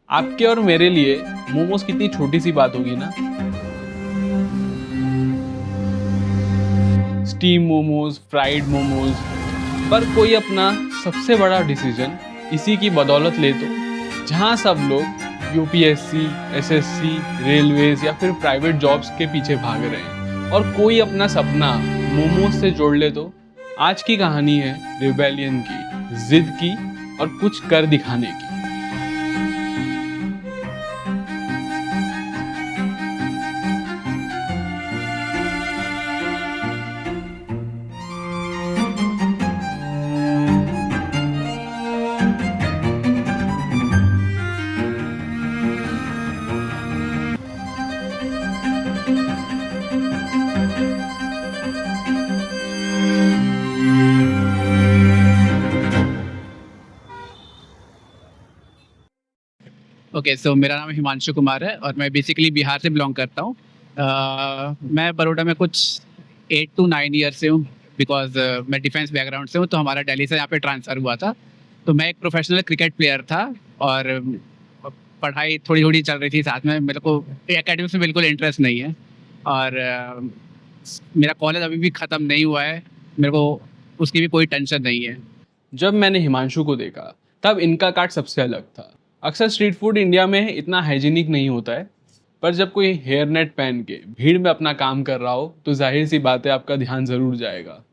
आपके और मेरे लिए मोमोज कितनी छोटी सी बात होगी ना। स्टीम मोमोज, फ्राइड मोमोज, पर कोई अपना सबसे बड़ा डिसीजन इसी की बदौलत ले तो जहाँ सब लोग यूपीएससी, एसएससी, रेलवेज या फिर प्राइवेट जॉब्स के पीछे भाग रहे हैं और कोई अपना सपना मोमोज से जोड़ ले तो आज की कहानी है रिबेलियन की, जिद की और कुछ कर दिखाने की। ओके सो मेरा नाम हिमांशु कुमार है और मैं बेसिकली बिहार से बिलोंग करता हूँ। मैं बड़ौदा में कुछ 8 to 9 ईयर से हूँ बिकॉज मैं डिफेंस बैकग्राउंड से हूँ, तो हमारा दिल्ली से यहाँ पे ट्रांसफ़र हुआ था। तो मैं एक प्रोफेशनल क्रिकेट प्लेयर था और पढ़ाई थोड़ी थोड़ी चल रही थी साथ में। मेरे को एकेडमिक्स में बिल्कुल इंटरेस्ट नहीं है और मेरा कॉलेज अभी भी ख़त्म नहीं हुआ है, मेरे को उसकी भी कोई टेंशन नहीं है। जब मैंने हिमांशु को देखा तब इनका काट सबसे अलग था। अक्सर स्ट्रीट फूड इंडिया में इतना हाइजीनिक नहीं होता है, पर जब कोई हेयर नेट पहन के भीड़ में अपना काम कर रहा हो तो जाहिर सी बात है आपका ध्यान जरूर जाएगा।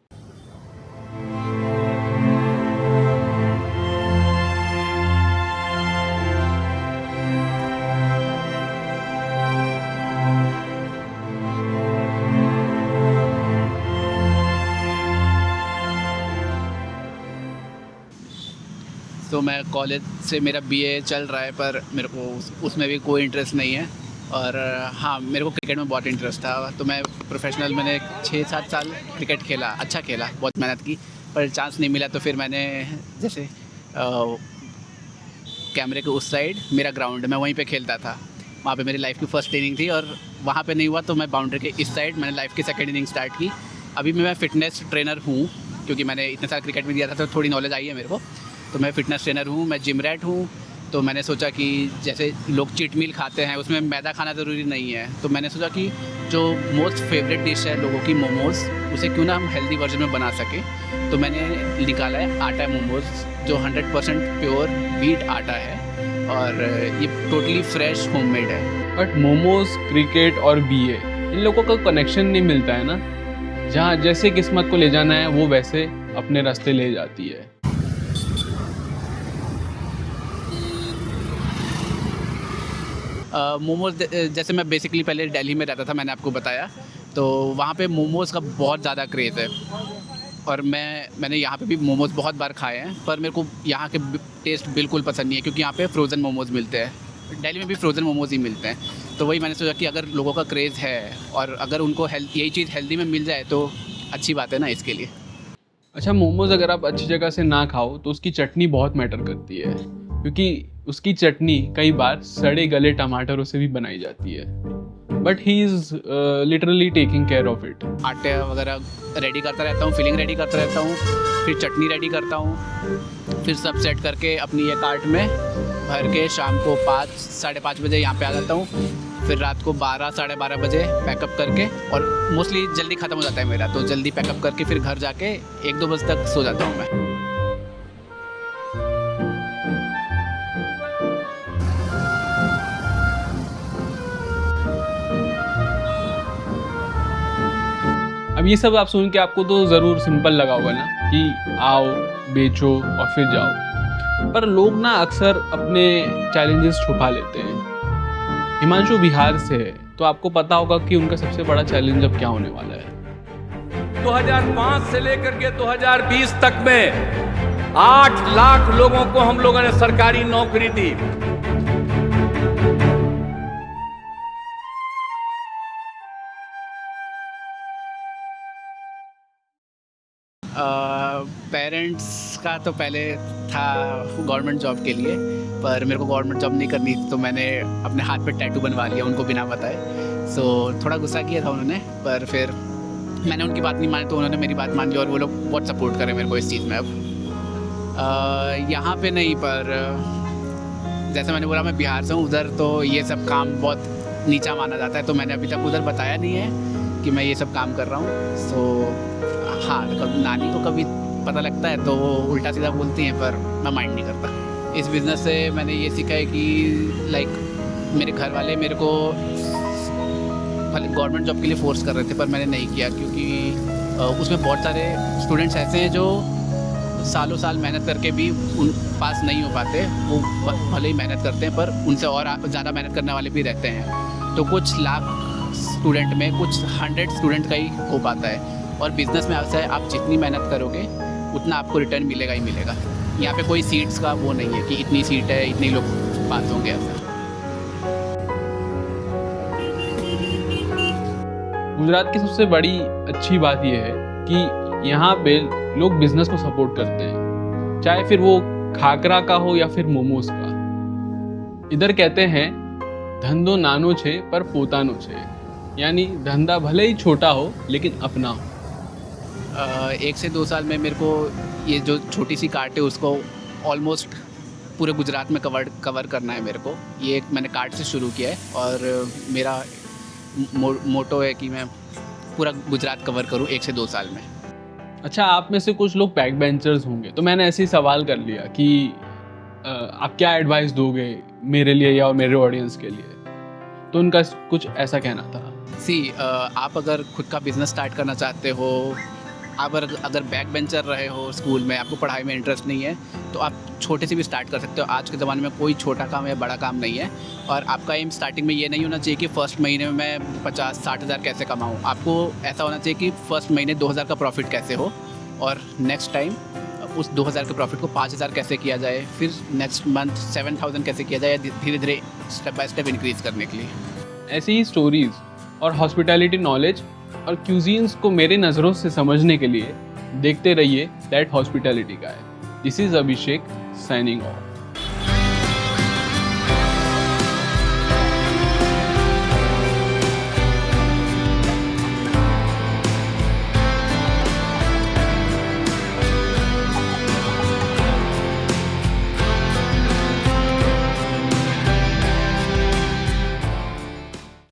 तो मैं कॉलेज से मेरा बीए चल रहा है, पर मेरे को उसमें भी कोई इंटरेस्ट नहीं है। और हाँ, मेरे को क्रिकेट में बहुत इंटरेस्ट था, तो मैं प्रोफेशनल मैंने 6-7 साल क्रिकेट खेला, अच्छा खेला, बहुत मेहनत की, पर चांस नहीं मिला। तो फिर मैंने जैसे कैमरे के उस साइड मेरा ग्राउंड है, मैं वहीं पे खेलता था, वहाँ पे मेरी लाइफ की फ़र्स्ट इनिंग थी। और वहाँ पे नहीं हुआ तो मैं बाउंड्री के इस साइड मैंने लाइफ की सेकेंड इनिंग स्टार्ट की। अभी मैं फ़िटनेस ट्रेनर हूँ, क्योंकि मैंने इतने साल क्रिकेट में दिया था तो थोड़ी नॉलेज आई है मेरे को। तो मैं फ़िटनेस ट्रेनर हूँ, मैं जिम रैट हूँ। तो मैंने सोचा कि जैसे लोग चीट मील खाते हैं, उसमें मैदा खाना ज़रूरी नहीं है, तो मैंने सोचा कि जो मोस्ट फेवरेट डिश है लोगों की मोमोज़, उसे क्यों ना हम हेल्दी वर्जन में बना सकें। तो मैंने निकाला है आटा मोमोज़, जो 100% प्योर व्हीट आटा है और ये टोटली फ्रेश होममेड है। बट मोमोज, क्रिकेट और बीए, इन लोगों का कनेक्शन नहीं मिलता है ना। जहाँ जैसे किस्मत को ले जाना है वो वैसे अपने रास्ते ले जाती है। मोमोज़ जैसे मैं बेसिकली पहले दिल्ली में रहता था, मैंने आपको बताया, तो वहाँ पे मोमोज़ का बहुत ज़्यादा क्रेज़ है। और मैंने यहाँ पे भी मोमोज़ बहुत बार खाए हैं, पर मेरे को यहाँ के टेस्ट बिल्कुल पसंद नहीं है, क्योंकि यहाँ पे फ्रोज़न मोमोज़ मिलते हैं। दिल्ली में भी फ्रोज़न मोमोज़ ही मिलते हैं। तो वही मैंने सोचा कि अगर लोगों का क्रेज़ है और अगर उनको यही चीज़ हेल्दी में मिल जाए तो अच्छी बात है ना, इसके लिए। अच्छा, मोमोज अगर आप अच्छी जगह से ना खाओ तो उसकी चटनी बहुत मैटर करती है, क्योंकि उसकी चटनी कई बार सड़े गले टमाटरों से भी बनाई जाती है। But he is literally taking care of it. आटे वगैरह रेडी करता रहता हूँ, फिलिंग रेडी करता रहता हूँ, फिर चटनी रेडी करता हूँ, फिर सब सेट करके अपनी ये कार्ट में भर के शाम को 5-5:30 बजे यहाँ पे आ जाता हूँ। फिर रात को 12-12:30 बजे पैकअप करके, और मोस्टली जल्दी ख़त्म हो जाता है मेरा, तो जल्दी पैकअप करके फिर घर जाके 1-2 बजे तक सो जाता हूँ मैं। अब ये सब आप सुन के आपको तो ज़रूर सिंपल लगा होगा ना कि आओ, बेचो और फिर जाओ, पर लोग ना अक्सर अपने चैलेंजेस छुपा लेते हैं। हिमांशु बिहार से है, तो आपको पता होगा कि उनका सबसे बड़ा चैलेंज अब क्या होने वाला है। 2005 से लेकर के 2020 तक में 8 लाख लोगों को हम लोगों ने सरकारी नौकरी दी। पेरेंट्स का तो पहले था गवर्नमेंट जॉब के लिए, पर मेरे को गवर्नमेंट जॉब नहीं करनी थी, तो मैंने अपने हाथ पे टैटू बनवा लिया उनको बिना बताए। सो थोड़ा गुस्सा किया था उन्होंने, पर फिर मैंने उनकी बात नहीं मानी तो उन्होंने मेरी बात मान ली और वो लोग बहुत सपोर्ट कर रहे हैं मेरे को इस चीज़ में। अब यहाँ पे नहीं, पर जैसे मैंने बोला मैं बिहार से हूँ, उधर तो ये सब काम बहुत नीचा माना जाता है, तो मैंने अभी तक उधर बताया नहीं है कि मैं ये सब काम कर रहा हूँ। सो हाँ, नानी को कभी पता लगता है तो वो उल्टा सीधा बोलती हैं, पर मैं माइंड नहीं करता। इस बिज़नेस से मैंने ये सीखा है कि लाइक मेरे घर वाले मेरे को गवर्नमेंट जॉब के लिए फ़ोर्स कर रहे थे, पर मैंने नहीं किया, क्योंकि उसमें बहुत सारे स्टूडेंट्स ऐसे हैं जो सालों साल मेहनत करके भी उन पास नहीं हो पाते। वो भले ही मेहनत करते हैं, पर उनसे और ज़्यादा मेहनत करने वाले भी रहते हैं। तो कुछ लाख स्टूडेंट में कुछ 100 स्टूडेंट का ही हो पाता है। और बिज़नेस में ऐसा है, आप जितनी मेहनत करोगे उतना आपको रिटर्न मिलेगा ही मिलेगा। यहाँ पे कोई सीट्स का वो नहीं है कि इतनी सीट है, इतने लोग पास होंगे, ऐसा। गुजरात की सबसे बड़ी अच्छी बात यह है कि यहाँ पे लोग बिजनेस को सपोर्ट करते हैं, चाहे फिर वो खाकरा का हो या फिर मोमोज का। इधर कहते हैं धंधो नानो छे पर पोतानो छे, यानी धंधा भले ही छोटा हो लेकिन अपना हो। 1 से 2 साल में मेरे को ये जो छोटी सी कार्ट है उसको ऑलमोस्ट पूरे गुजरात में कवर करना है मेरे को। ये एक मैंने कार्ट से शुरू किया है और मेरा मोटो है कि मैं पूरा गुजरात कवर करूँ 1 से 2 साल में। अच्छा, आप में से कुछ लोग बैक बेंचर्स होंगे, तो मैंने ऐसे ही सवाल कर लिया कि आप क्या एडवाइस दोगे मेरे लिए या मेरे ऑडियंस के लिए। तो उनका कुछ ऐसा कहना था। आप अगर खुद का बिजनेस स्टार्ट करना चाहते हो, आप अगर बैक बेंचर रहे हो स्कूल में, आपको पढ़ाई में इंटरेस्ट नहीं है, तो आप छोटे से भी स्टार्ट कर सकते हो। आज के ज़माने में कोई छोटा काम या बड़ा काम नहीं है। और आपका एम स्टार्टिंग में ये नहीं होना चाहिए कि फर्स्ट महीने में मैं 50-60 हज़ार कैसे कमाऊँ। आपको ऐसा होना चाहिए कि फर्स्ट महीने 2000 का प्रॉफिट कैसे हो, और नेक्स्ट टाइम उस 2000 के प्रॉफिट को 5000 कैसे किया जाए, फिर नेक्स्ट मंथ 7000 कैसे किया जाए, धीरे धीरे स्टेप बाय स्टेप इंक्रीज़ करने के लिए। ऐसी ही स्टोरीज और हॉस्पिटैलिटी नॉलेज और क्यूजीन्स को मेरे नज़रों से समझने के लिए देखते रहिए that hospitality guy. This is Abhishek signing off.